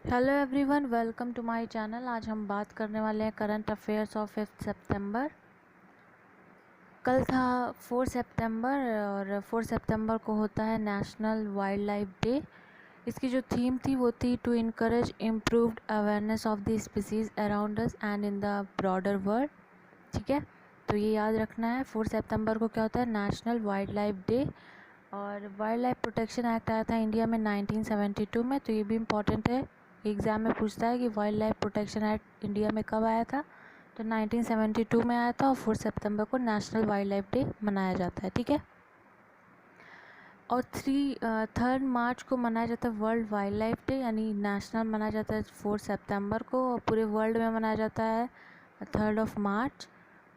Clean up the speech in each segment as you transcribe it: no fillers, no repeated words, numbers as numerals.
Hello everyone, welcome to my channel. आज हम बात करने वाले हैं करंट अफेयर्स ऑफ 5 सितंबर। कल था 4 सितंबर और 4 सितंबर को होता है नेशनल वाइल्ड लाइफ डे। इसकी जो थीम थी वो थी to encourage improved awareness of the species around us and in the broader world. ठीक है, तो ये याद रखना है। 4 सितंबर को क्या होता है? National wild life day. और वाइल्ड लाइफ प्रोटेक्शन एक्ट आया था इंडिया में 1972 में, तो ये भी इम्पॉर्टेंट है। एग्ज़ाम में पूछता है कि wild life protection act India में कब आया था, तो 1972 में आया था और 4 सितंबर को नेशनल वाइल्ड लाइफ डे मनाया जाता है। ठीक है, और 3 मार्च को मनाया जाता है वर्ल्ड वाइल्ड लाइफ डे, यानी नेशनल मनाया जाता है 4 सितंबर को और पूरे वर्ल्ड में मनाया जाता है 3 मार्च।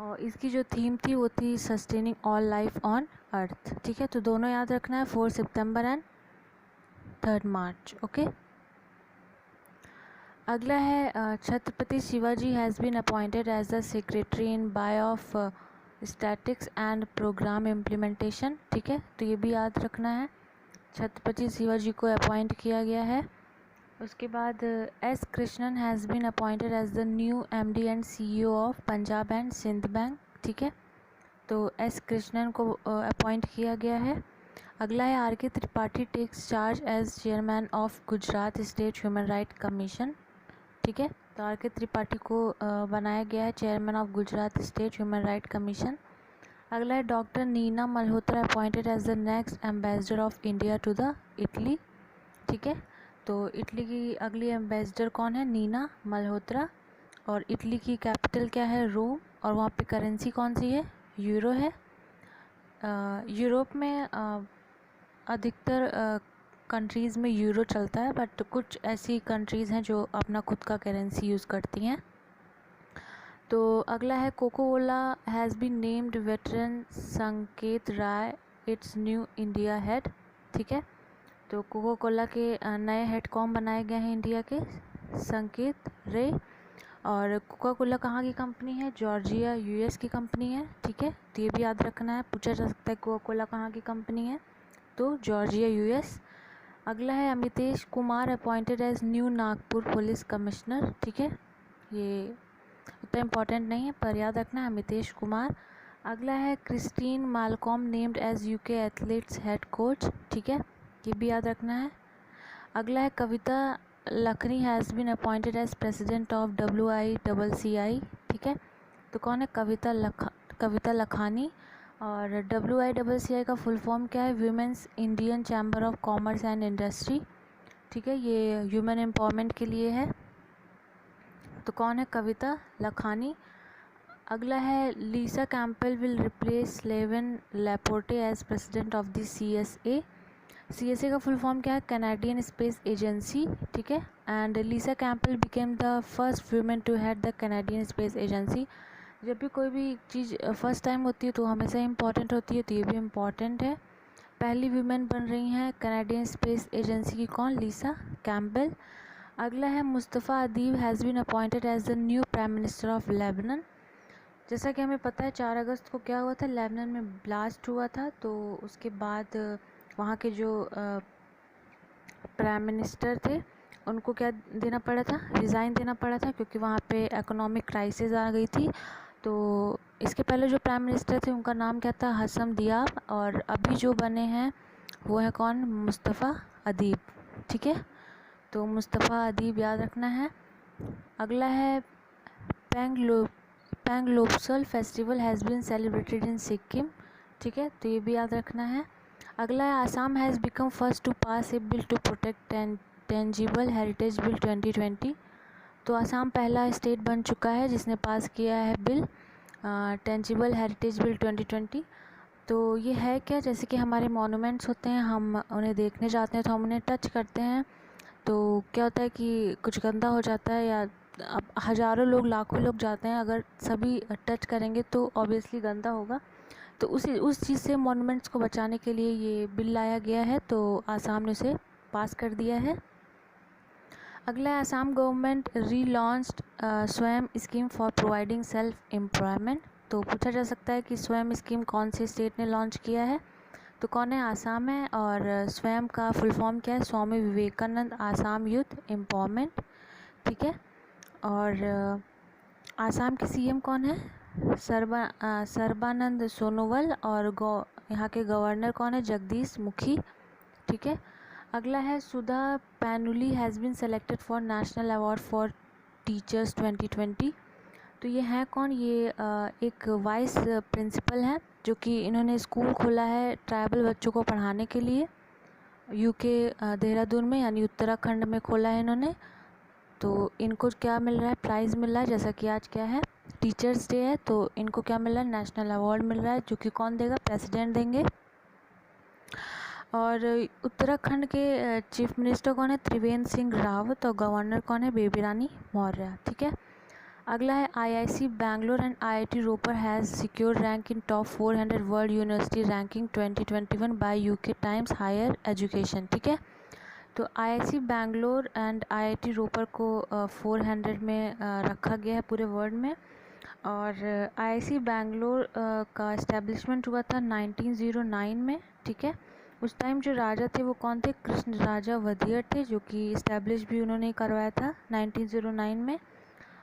और इसकी जो थीम थी वो थी sustaining all life on earth. ठीक है, तो दोनों याद रखना है, 4 सितंबर एंड 3 मार्च। ओके, अगला है Chhatrapati Shivaji has been appointed as the secretary in by of statistics and programme implementation. ठीक है, तो ये भी याद रखना है, छत्रपति शिवाजी को अपॉइंट किया गया है। उसके बाद S Krishnan has been appointed as the new MD and CEO of Punjab and Sindh bank. ठीक है, तो एस कृष्णन को अपॉइंट किया गया है। अगला है R K Tripathi takes charge as chairman of Gujarat state human right commission. ठीक है, तो आर के त्रिपाठी को बनाया गया है chairman of Gujarat state human right commission. अगला है doctor Neena Malhotra appointed as the next ambassador of India to the Italy. ठीक है, तो इटली की अगली एम्बेसडर कौन है? नीना मल्होत्रा। और इटली की कैपिटल क्या है? रोम। और वहाँ पे करेंसी कौन सी है? यूरो है। यूरोप में अधिकतर कंट्रीज़ में यूरो चलता है, बट कुछ ऐसी कंट्रीज़ हैं जो अपना खुद का करेंसी यूज़ करती हैं। तो अगला है Coca Cola has been named veteran Sanket Rai its new India head. ठीक है, तो कोको कोला के नए हेड कौन बनाए गए हैं इंडिया के? संकेत रे। और कोका कोला कहाँ की कंपनी है? जॉर्जिया यूएस की कंपनी है। ठीक है, तो ये भी याद रखना है, पूछा जा सकता है कोका कोला कहाँ की कंपनी है, तो जॉर्जिया यूएस। अगला है Amitesh Kumar appointed as new Nagpur police commissioner. ठीक है, ये उतना इम्पॉर्टेंट नहीं है पर याद रखना है, अमितेश कुमार। अगला है Christine Malcolm named as UK athletes head coach. ठीक है, ये भी याद रखना है। अगला है Kavita Lakhani has been appointed as president of WICCI। ठीक है, तो कौन है? कविता लखानी। और WICCI का फुल फॉर्म क्या है? Women's Indian chamber of commerce and industry. ठीक है, ये ह्यूमन एम्पावरमेंट के लिए है। तो कौन है? कविता लखानी। अगला है Lisa Campbell will replace Levin Laporte as president of the CSA का फुल फॉर्म क्या है? Canadian space agency. ठीक है, and Lisa Campbell became the first women to head the Canadian space agency. जब भी कोई भी चीज़ फर्स्ट टाइम होती है तो हमेशा इम्पॉर्टेंट होती है, तो ये भी इम्पॉर्टेंट है। पहली वुमेन बन रही हैं कैनेडियन स्पेस एजेंसी की, कौन? Lisa Campbell. अगला है Mustafa Adib has been appointed as the new prime minister of Lebanon. जैसा कि हमें पता है 4 अगस्त को क्या हुआ था? लेबनान में ब्लास्ट हुआ था, तो उसके बाद वहाँ के जो प्राइम मिनिस्टर थे उनको क्या देना पड़ा था? रिज़ाइन देना पड़ा था, क्योंकि वहाँ पे इकोनॉमिक क्राइसिस आ गई थी। तो इसके पहले जो प्राइम मिनिस्टर थे उनका नाम क्या था? हसम दियाब। और अभी जो बने हैं वो है कौन? मुस्तफ़ा अदीब। ठीक है, तो मुस्तफ़ा अदीब याद रखना है। अगला है Pang Lhabsol festival has been celebrated in Sikkim. ठीक है, तो ये भी याद रखना है। अगला है Assam has become first to pass a bill to protect tangible heritage bill 2020। तो आसाम पहला स्टेट बन चुका है जिसने पास किया है बिल टेंजिबल हेरिटेज बिल 2020। तो ये है क्या? जैसे कि हमारे मॉन्यूमेंट्स होते हैं, हम उन्हें देखने जाते हैं तो हम उन्हें टच करते हैं, तो क्या होता है कि कुछ गंदा हो जाता है, या अब हज़ारों लोग लाखों लोग जाते हैं, अगर सभी टच करेंगे तो ऑब्वियसली गंदा होगा। तो उस चीज़ से मॉन्यूमेंट्स को बचाने के लिए ये बिल लाया गया है, तो आसाम ने उसे पास कर दिया है। अगला है आसाम गवर्नमेंट रीलॉन्च्ड स्वयं scheme for providing self employment. तो पूछा जा सकता है कि स्वयं स्कीम कौन से स्टेट ने लॉन्च किया है? तो कौन है? आसाम है। और स्वयं का फुल फॉर्म क्या है? स्वामी विवेकानंद आसाम यूथ एम्पावरमेंट, ठीक है। और आसाम के सीएम कौन है? सर्बानंद सोनोवाल। और यहाँ के गवर्नर कौन है? जगदीश मुखी, ठीक है। अगला है Sudha Painuly has been selected for national award for teachers 2020। तो ये हैं कौन? ये एक वाइस प्रिंसिपल हैं जो कि इन्होंने स्कूल खोला है ट्राइबल बच्चों को पढ़ाने के लिए, यूके देहरादून में यानी उत्तराखंड में खोला है इन्होंने। तो इनको क्या मिल रहा है? प्राइज़ मिल रहा है। जैसा कि आज क्या है? टीचर्स डे है, तो इनको क्या मिल रहा है? नेशनल अवार्ड मिल रहा है, जो कि कौन देगा? प्रेसिडेंट देंगे। और उत्तराखंड के चीफ मिनिस्टर कौन है? त्रिवेंद्र सिंह रावत। और गवर्नर कौन है? बेबी रानी मौर्य, ठीक है। अगला है IIC Bangalore and IIT Ropar has secured rank in top 400 world university ranking 2021 by UK Times higher education, ठीक है। तो IIC Bangalore and IIT Ropar को 400 में रखा गया है पूरे वर्ल्ड में। और आईआईसी बैंगलोर का इस्टेब्लिशमेंट हुआ था 1909 में, ठीक है। उस टाइम जो राजा थे वो कौन थे? कृष्ण राजा वधियर थे, जो कि इस्टेब्लिश भी उन्होंने करवाया था 1909 में।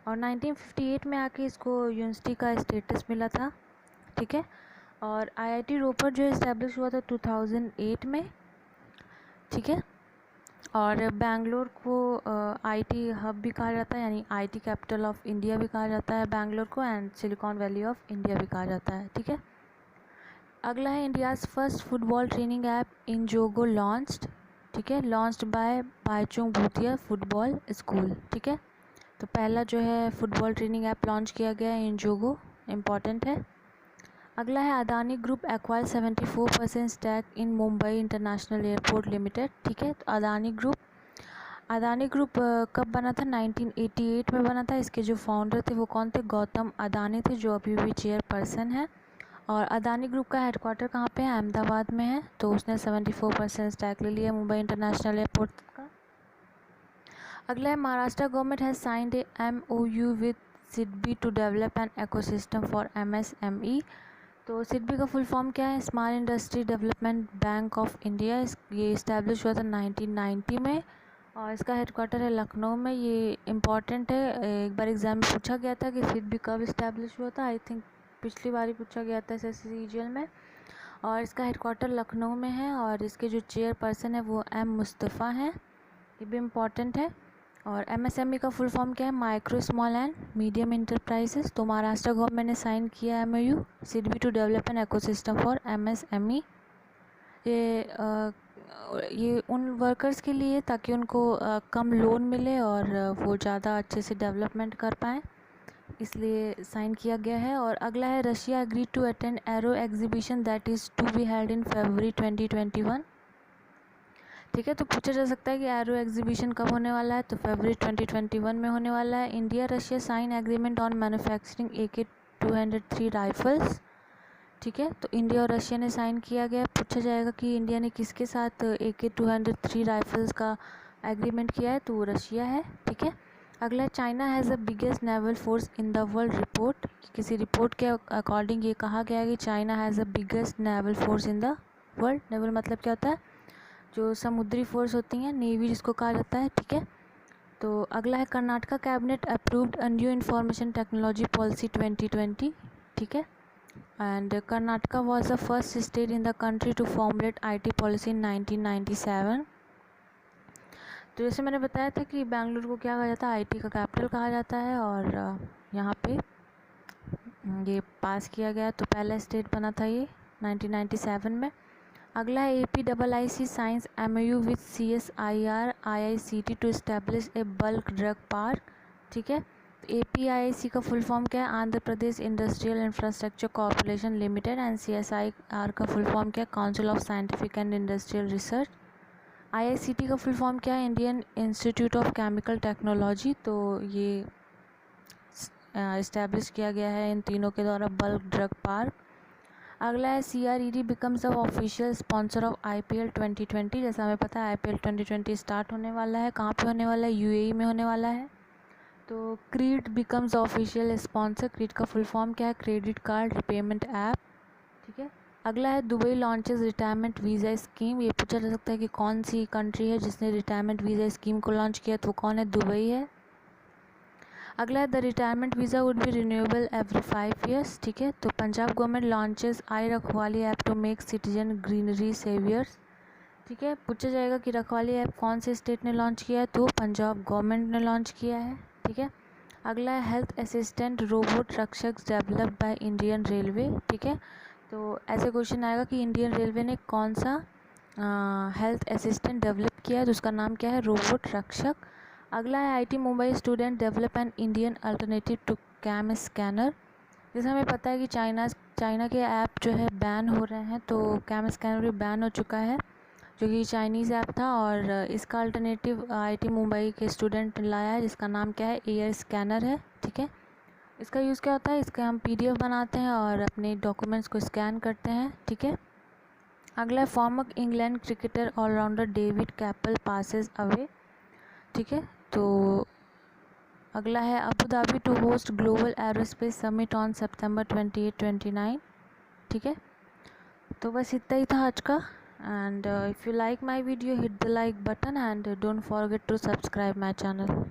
और 1958 में आके इसको यूनिवर्सिटी का स्टेटस मिला था, ठीक है। और आईआईटी रोपर जो इस्टेब्लिश हुआ था 2008 में, ठीक है। और बैंगलोर को आईटी हब भी कहा जाता है, यानी आईटी कैपिटल ऑफ इंडिया भी कहा जाता है बैंगलोर को, and silicon valley of India भी कहा जाता है, ठीक है। अगला है India's first football training app Ingogo launched, ठीक है, लॉन्च्ड बाय बायचुंग भूतिया फुटबॉल स्कूल, ठीक है। तो पहला जो है फुटबॉल ट्रेनिंग ऐप लॉन्च किया गया है इंजोगो, इम्पॉर्टेंट है। अगला है अदानी ग्रुप एक्वायर 74% स्टैक इन मुंबई इंटरनेशनल एयरपोर्ट लिमिटेड, ठीक है। तो अदानी ग्रुप कब बना था? 1988 में बना था। इसके जो फाउंडर थे वो कौन थे? गौतम अदानी थे, जो अभी भी चेयरपर्सन है। और अदानी ग्रुप का हेडक्वार्टर कहाँ पे है? अहमदाबाद में है। तो उसने 74% स्टैक ले लिया मुंबई इंटरनेशनल एयरपोर्ट का। अगला है Maharashtra government has signed a MOU with SIDBI to develop an ecosystem for MSME। तो सिडबी का फुल फॉर्म क्या है? Small industry development bank of India. ये इस्टेब्लिश हुआ था 1990 में और इसका हेडक्वार्टर है लखनऊ में। ये इम्पॉर्टेंट है, एक बार एग्ज़ाम में पूछा गया था कि सिडबी कब इस्टेब्लिश हुआ था। आई थिंक पिछली बार ही पूछा गया था SSCGL में। और इसका हेडक्वार्टर लखनऊ में है और इसके जो चेयरपर्सन है वो M मुस्तफ़ा हैं, ये भी इम्पॉर्टेंट है। और MSME का फुल फॉर्म क्या है? Micro small and medium enterprises. तो महाराष्ट्र गवर्नमेंट ने साइन किया MOU SIDBI to develop an ecosystem for MSME। ये उन वर्कर्स के लिए ताकि उनको कम लोन मिले और वो ज़्यादा अच्छे से डेवलपमेंट कर पाएँ, इसलिए साइन किया गया है। और अगला है Russia agree to attend aero exhibition that is to be held in February 2021, ठीक है। तो पूछा जा सकता है कि एरो एग्जीबिशन कब होने वाला है? तो February 2021 में होने वाला है। India Russia sign agreement on manufacturing AK-203 rifles, ठीक है। तो इंडिया और रशिया ने साइन किया गया। पूछा जाएगा कि इंडिया ने किसके साथ AK-203 राइफल्स का एग्रीमेंट किया है? तो वो रशिया है, ठीक है। अगला China has the biggest naval force in the world report. किसी रिपोर्ट के अकॉर्डिंग ये कहा गया है कि China has the biggest naval force in the world. Naval मतलब क्या होता है? जो समुद्री फोर्स होती हैं, नेवी जिसको कहा जाता है, ठीक है। तो अगला है Karnataka cabinet approved a new information technology policy 2020, ठीक है। And Karnataka was the first state in the country to formulate IT policy in 1997। तो जैसे मैंने बताया था कि बेंगलुरु को क्या कहा जाता है? IT का कैपिटल कहा जाता है। और यहाँ पे ये पास किया गया, तो पहला स्टेट बना था ये 1997 में। अगला है APIIC signs MOU with CSIR IICT to establish a bulk drug park, ठीक है। APIIC का फुल फॉर्म क्या है? Andhra Pradesh industrial infrastructure corporation limited. And CSIR का फुल फॉर्म क्या है? Council of scientific and industrial research. IICT का फुल फॉर्म क्या है? Indian institute of chemical technology. तो ये इस्टेब्लिश किया गया है इन तीनों के द्वारा बल्क ड्रग पार्क। अगला है CRED becomes the official sponsor of IPL 2020। जैसा हमें पता है IPL 2020 स्टार्ट होने वाला है। कहाँ पे होने वाला है? UAE में होने वाला है। तो creed becomes official sponsor. Creed का फुल फॉर्म क्या है? क्रेडिट कार्ड रिपेमेंट ऐप, ठीक है। अगला है Dubai launches retirement visa scheme. ये पूछा जा सकता है कि कौन सी कंट्री है जिसने रिटायरमेंट वीज़ा स्कीम को लॉन्च किया, तो कौन है, दुबई है। अगला है the retirement visa would be renewable every 5 years. ठीक है, तो Punjab government launches I Rakhwali app to make citizen greenery saviours. ठीक है, पूछा जाएगा कि रखवाली ऐप कौन से स्टेट ने लॉन्च किया है, तो पंजाब गवर्नमेंट ने लॉन्च किया है। ठीक है, अगला है हेल्थ असिस्टेंट रोबोट रक्षक डेवलप्ड बाय इंडियन रेलवे। ठीक है, तो ऐसे क्वेश्चन आएगा कि इंडियन रेलवे ने कौन सा हेल्थ असिस्टेंट डेवलप किया है, तो उसका नाम क्या है, रोबोट रक्षक। अगला है IT Mumbai student develop an Indian alternative to cam scanner. जैसे हमें पता है कि चाइना के ऐप जो है बैन हो रहे हैं, तो कैम स्कैनर भी बैन हो चुका है, जो कि चाइनीज़ ऐप था, और इसका अल्टरनेटिव आईटी मुंबई के स्टूडेंट लाया है, जिसका नाम क्या है, एयर स्कैनर है। ठीक है, इसका यूज़ क्या होता है, इसका हम पीडीएफ बनाते हैं और अपने डॉक्यूमेंट्स को स्कैन करते हैं। ठीक है, अगला है former England cricketer allrounder David Capel passes away. ठीक है, तो अगला है Abu Dhabi to host global aerospace summit on September 28-29। ठीक है, तो बस इतना ही था आज का। And if you like my video hit the like button and don't forget to subscribe my channel.